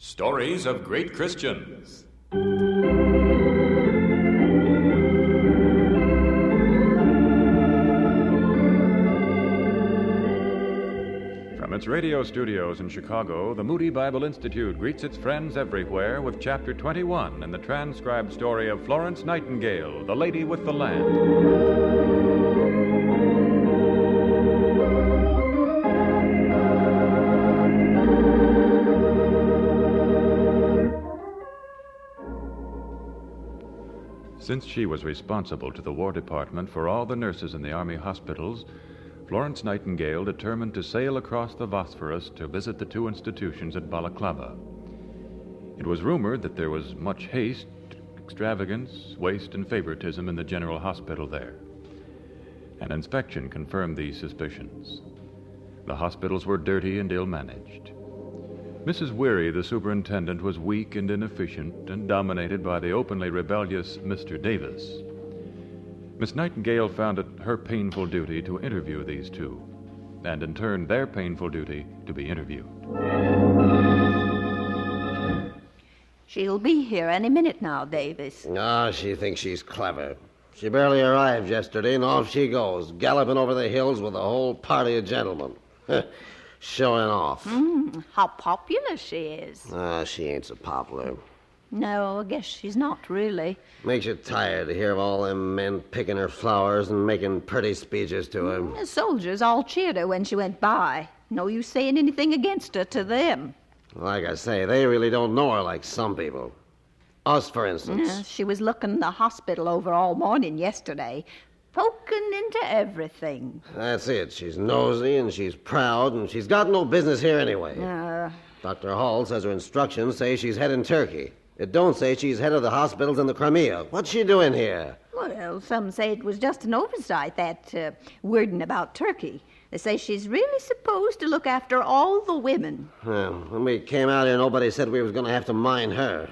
Stories of Great Christians. From its radio studios in Chicago, the Moody Bible Institute greets its friends everywhere with Chapter 21 in the transcribed story of Florence Nightingale, the Lady with the Lamp. Since she was responsible to the War Department for all the nurses in the Army hospitals, Florence Nightingale determined to sail across the Bosphorus to visit the two institutions at Balaclava. It was rumored that there was much haste, extravagance, waste, and favoritism in the general hospital there. An inspection confirmed these suspicions. The hospitals were dirty and ill-managed. Mrs. Weary, the superintendent, was weak and inefficient and dominated by the openly rebellious Mr. Davis. Miss Nightingale found it her painful duty to interview these two, and in turn their painful duty to be interviewed. She'll be here any minute now, Davis. She thinks she's clever. She barely arrived yesterday, and off she goes, galloping over the hills with a whole party of gentlemen. Showing off. How popular she is. She ain't so popular. No, I guess she's not really. Makes you tired to hear of all them men picking her flowers and making pretty speeches to her. The soldiers all cheered her when she went by. No use saying anything against her to them. Like I say, they really don't know her like some people. Us, for instance. She was looking the hospital over all morning yesterday, poking into everything. That's it. She's nosy and she's proud, and she's got no business here anyway. Dr. Hall says her instructions say she's heading Turkey. It don't say she's head of the hospitals in the Crimea. What's she doing here? Well, some say it was just an oversight, that wording about Turkey. They say she's really supposed to look after all the women. Well, when we came out here, nobody said we was going to have to mind her.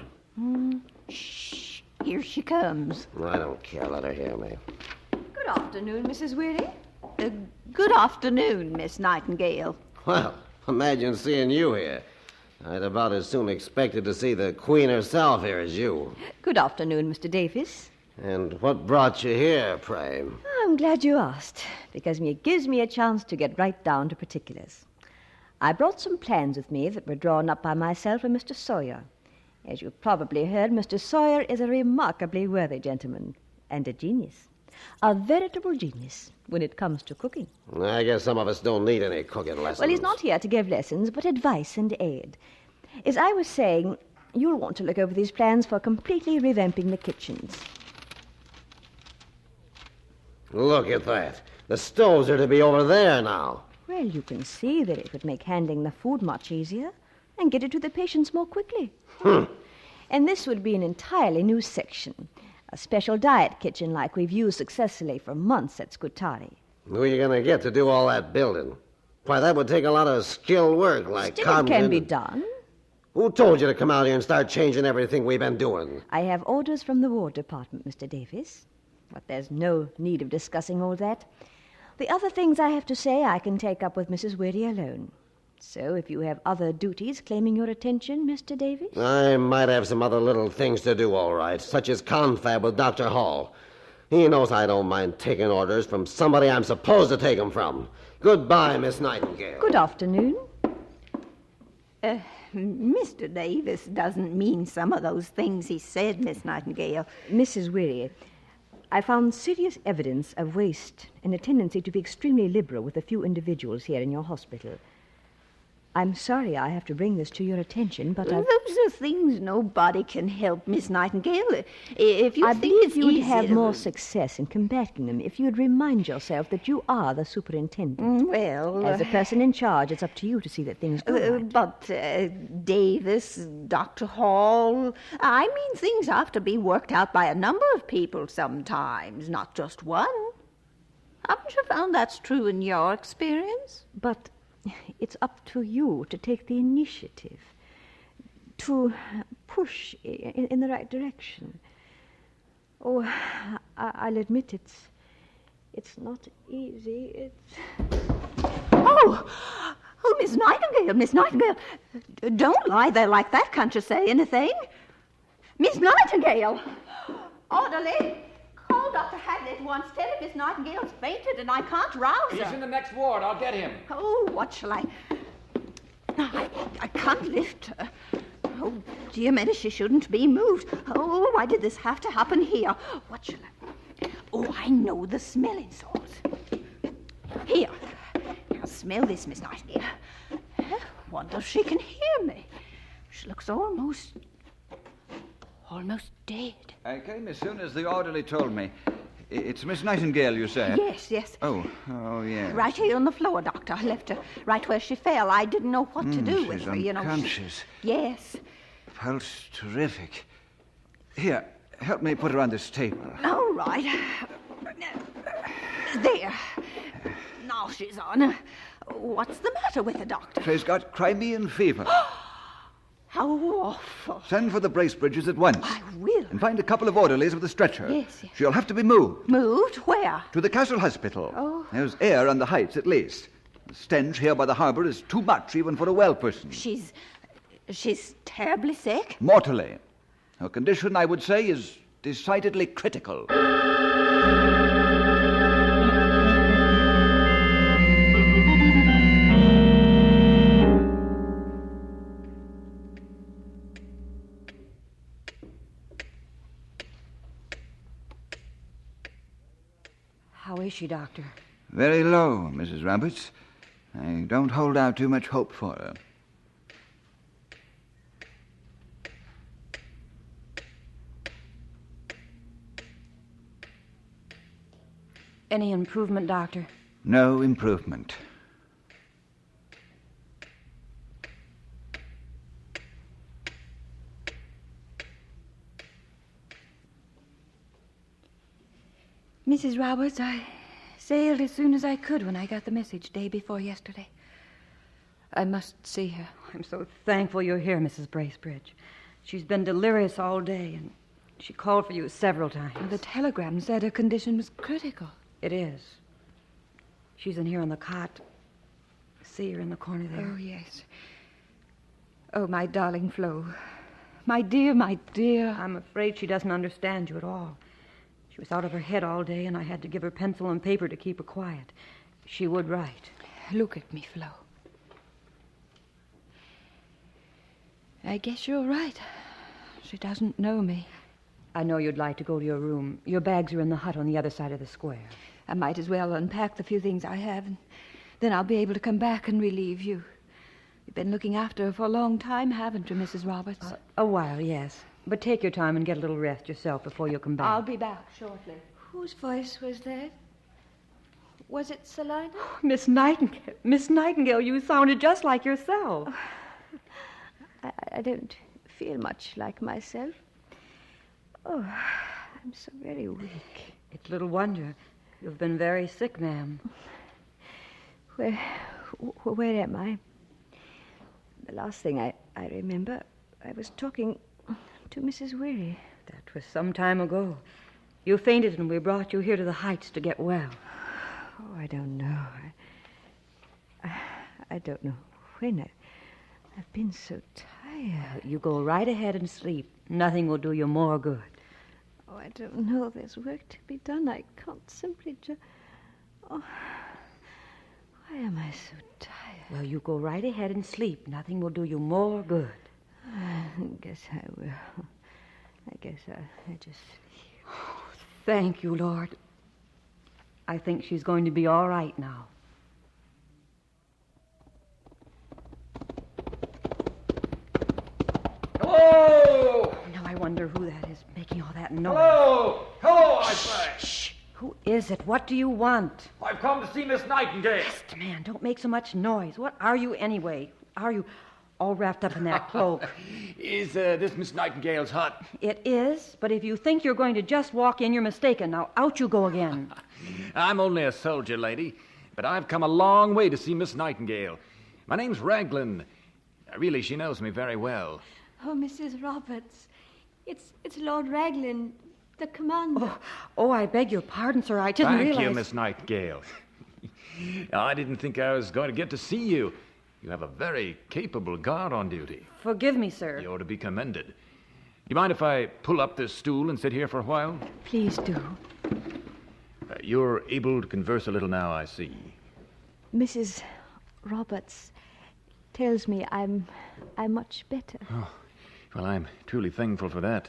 Shh. Here she comes. I don't care. Let her hear me. Good afternoon, Mrs. Weary. Good afternoon, Miss Nightingale. Well, imagine seeing you here. I'd about as soon expected to see the Queen herself here as you. Good afternoon, Mr. Davis. And what brought you here, pray? I'm glad you asked, because it gives me a chance to get right down to particulars. I brought some plans with me that were drawn up by myself and Mr. Sawyer. As you've probably heard, Mr. Sawyer is a remarkably worthy gentleman and a genius. A veritable genius when it comes to cooking. I guess some of us don't need any cooking lessons. Well, he's not here to give lessons, but advice and aid. As I was saying, you'll want to look over these plans for completely revamping the kitchens. Look at that. The stoves are to be over there now. Well, you can see that it would make handling the food much easier and get it to the patients more quickly. And this would be an entirely new section. A special diet kitchen like we've used successfully for months at Scutari. Who are you going to get to do all that building? Why, that would take a lot of skilled work, like Still, it can be done. Who told you to come out here and start changing everything we've been doing? I have orders from the War Department, Mr. Davis. But there's no need of discussing all that. The other things I have to say I can take up with Mrs. Weary alone. So if you have other duties claiming your attention, Mr. Davis? I might have some other little things to do, all right, such as confab with Dr. Hall. He knows I don't mind taking orders from somebody I'm supposed to take them from. Goodbye, Miss Nightingale. Good afternoon. Mr. Davis doesn't mean some of those things he said, Miss Nightingale. Mrs. Weary, I found serious evidence of waste and a tendency to be extremely liberal with a few individuals here in your hospital. I'm sorry I have to bring this to your attention, but Those are things nobody can help, Miss Nightingale. If you I think believe it's you would easy have to- more success in combating them if you'd remind yourself that you are the superintendent. Well, As the person in charge, it's up to you to see that things go right. But Davis, Dr. Hall, I mean, things have to be worked out by a number of people sometimes, not just one. Haven't you found that's true in your experience? But it's up to you to take the initiative, to push in the right direction. Oh, I'll admit it's not easy. Oh, Oh, Miss Nightingale, Miss Nightingale. Don't lie there like that. Can't you say anything? Miss Nightingale. Orderly, call Dr. Hadley at once. Tell him Miss Nightingale's fainted and I can't rouse her. He's in the next ward. I'll get him. Oh, what shall I... I can't lift her. Oh, dear me, she shouldn't be moved. Oh, why did this have to happen here? What shall I... Oh, I know, the smelling salts. Here. Now, smell this, Miss Nightingale. Wonder if she can hear me. She looks almost dead. I came as soon as the orderly told me. It's Miss Nightingale, you said? Yes. Oh, yes. Right here on the floor, Doctor. I left her right where she fell. I didn't know what to do with her, you know. Unconscious. Yes. Pulse terrific. Here, help me put her on this table. All right. There. Now she's on. What's the matter with the doctor? She's got Crimean fever. How awful. Send for the Bracebridges at once. I will. And find a couple of orderlies with a stretcher. Yes. She'll have to be moved. Moved? Where? To the Castle Hospital. Oh. There's air on the heights, at least. The stench here by the harbour is too much, even for a well person. She's terribly sick? Mortally. Her condition, I would say, is decidedly critical. How is she, Doctor? Very low, Mrs. Roberts. I don't hold out too much hope for her. Any improvement, Doctor? No improvement. Mrs. Roberts, I sailed as soon as I could when I got the message day before yesterday. I must see her. I'm so thankful you're here, Mrs. Bracebridge. She's been delirious all day, and she called for you several times. The telegram said her condition was critical. It is. She's in here on the cot. See her in the corner there. Oh, yes. Oh, my darling Flo. My dear, my dear. I'm afraid she doesn't understand you at all. She was out of her head all day, and I had to give her pencil and paper to keep her quiet. She would write. Look at me, Flo. I guess you're right. She doesn't know me. I know you'd like to go to your room. Your bags are in the hut on the other side of the square. I might as well unpack the few things I have, and then I'll be able to come back and relieve you. You've been looking after her for a long time, haven't you, Mrs. Roberts? A while, yes. But take your time and get a little rest yourself before you come back. I'll be back shortly. Whose voice was that? Was it Selina? Miss Nightingale. Miss Nightingale, you sounded just like yourself. I don't feel much like myself. Oh, I'm so very weak. It's little wonder. You've been very sick, ma'am. Where am I? The last thing I remember, I was talking to Mrs. Weary. That was some time ago. You fainted and we brought you here to the Heights to get well. Oh, I don't know. I don't know when. I've been so tired. You go right ahead and sleep. Nothing will do you more good. Oh, I don't know. There's work to be done. I can't simply just... Oh, why am I so tired? Well, you go right ahead and sleep. Nothing will do you more good. I guess I will. I guess I just... Oh, thank you, Lord. I think she's going to be all right now. Hello! Now I wonder who that is making all that noise. Hello! Hello, I say! Shh! Who is it? What do you want? I've come to see Miss Nightingale. Man, don't make so much noise. What are you anyway? Are you all wrapped up in that cloak? Is this Miss Nightingale's hut? It is, but if you think you're going to just walk in, you're mistaken. Now, out you go again. I'm only a soldier, lady, but I've come a long way to see Miss Nightingale. My name's Raglan. Really, she knows me very well. Oh, Mrs. Roberts, it's Lord Raglan, the commander. Oh, I beg your pardon, sir. I didn't realize... Thank you, Miss Nightingale. I didn't think I was going to get to see you. You have a very capable guard on duty. Forgive me, sir. You're to be commended. Do you mind if I pull up this stool and sit here for a while? Please do. You're able to converse a little now, I see. Mrs. Roberts tells me I'm much better. Oh, well, I'm truly thankful for that.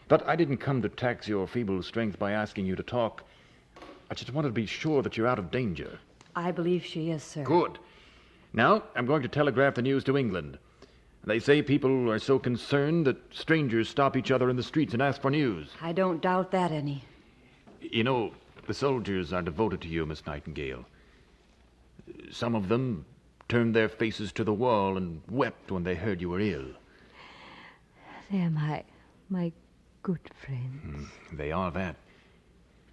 But I didn't come to tax your feeble strength by asking you to talk. I just wanted to be sure that you're out of danger. I believe she is, sir. Good. Now, I'm going to telegraph the news to England. They say people are so concerned that strangers stop each other in the streets and ask for news. I don't doubt that any. You know, the soldiers are devoted to you, Miss Nightingale. Some of them turned their faces to the wall and wept when they heard you were ill. They're my good friends. They are that.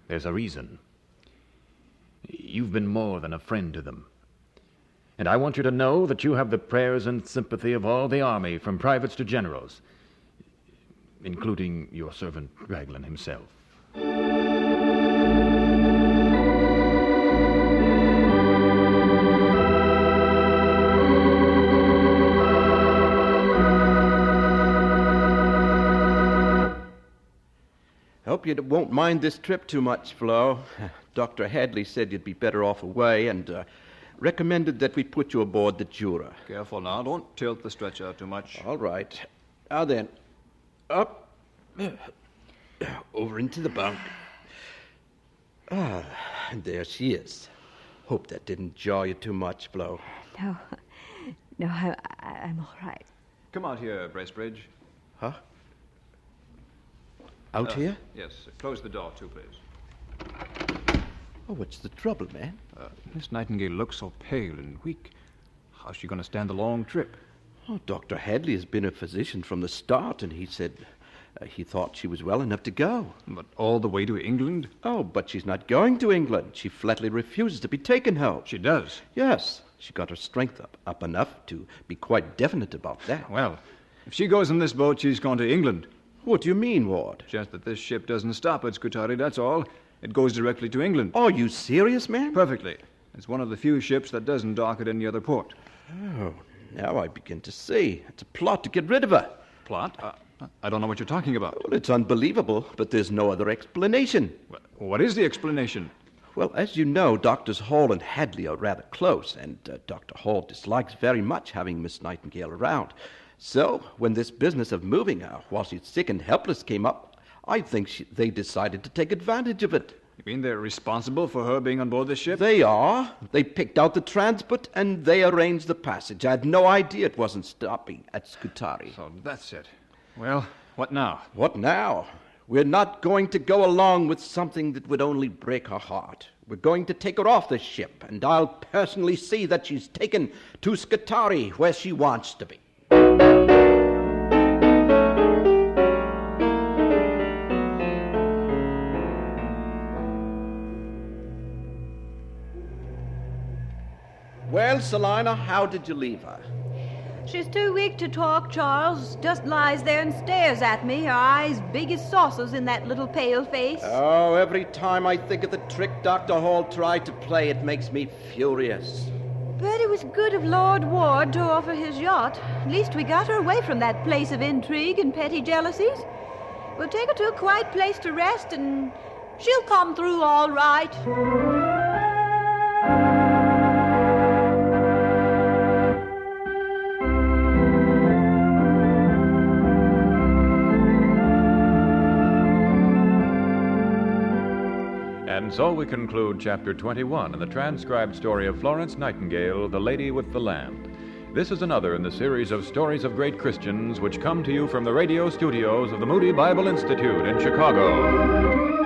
There's a reason. You've been more than a friend to them. And I want you to know that you have the prayers and sympathy of all the army, from privates to generals, including your servant Raglan himself. Hope you won't mind this trip too much, Flo. Dr. Hadley said you'd be better off away and recommended that we put you aboard the Jura. Careful now. Don't tilt the stretcher too much. All right. Now then, up, over into the bunk. And there she is. Hope that didn't jar you too much, Flo. No, I'm all right. Come out here, Bracebridge. Huh? Out here? Yes. Close the door, too, please. Oh, what's the trouble, man? Miss Nightingale looks so pale and weak. How's she going to stand the long trip? Oh, Dr. Hadley has been a physician from the start, and he said he thought she was well enough to go. But all the way to England? Oh, but she's not going to England. She flatly refuses to be taken home. She does? Yes. She got her strength up enough to be quite definite about that. Well, if she goes in this boat, she's gone to England. What do you mean, Ward? Just that this ship doesn't stop at Scutari, that's all. It goes directly to England. Are you serious, man? Perfectly. It's one of the few ships that doesn't dock at any other port. Oh, now I begin to see. It's a plot to get rid of her. Plot? I don't know what you're talking about. Well, it's unbelievable, but there's no other explanation. What is the explanation? Well, as you know, Doctors Hall and Hadley are rather close, and Dr. Hall dislikes very much having Miss Nightingale around. So, when this business of moving her while she's sick and helpless came up, I think they decided to take advantage of it. You mean they're responsible for her being on board this ship? They are. They picked out the transport and they arranged the passage. I had no idea it wasn't stopping at Scutari. So that's it. Well, what now? What now? We're not going to go along with something that would only break her heart. We're going to take her off the ship, and I'll personally see that she's taken to Scutari, where she wants to be. Well, Selina, how did you leave her? She's too weak to talk, Charles. Just lies there and stares at me, her eyes big as saucers in that little pale face. Oh, every time I think of the trick Dr. Hall tried to play, it makes me furious. But it was good of Lord Ward to offer his yacht. At least we got her away from that place of intrigue and petty jealousies. We'll take her to a quiet place to rest, and she'll come through all right. And so we conclude Chapter 21 in the transcribed story of Florence Nightingale, The Lady with the Lamp. This is another in the series of stories of great Christians which come to you from the radio studios of the Moody Bible Institute in Chicago.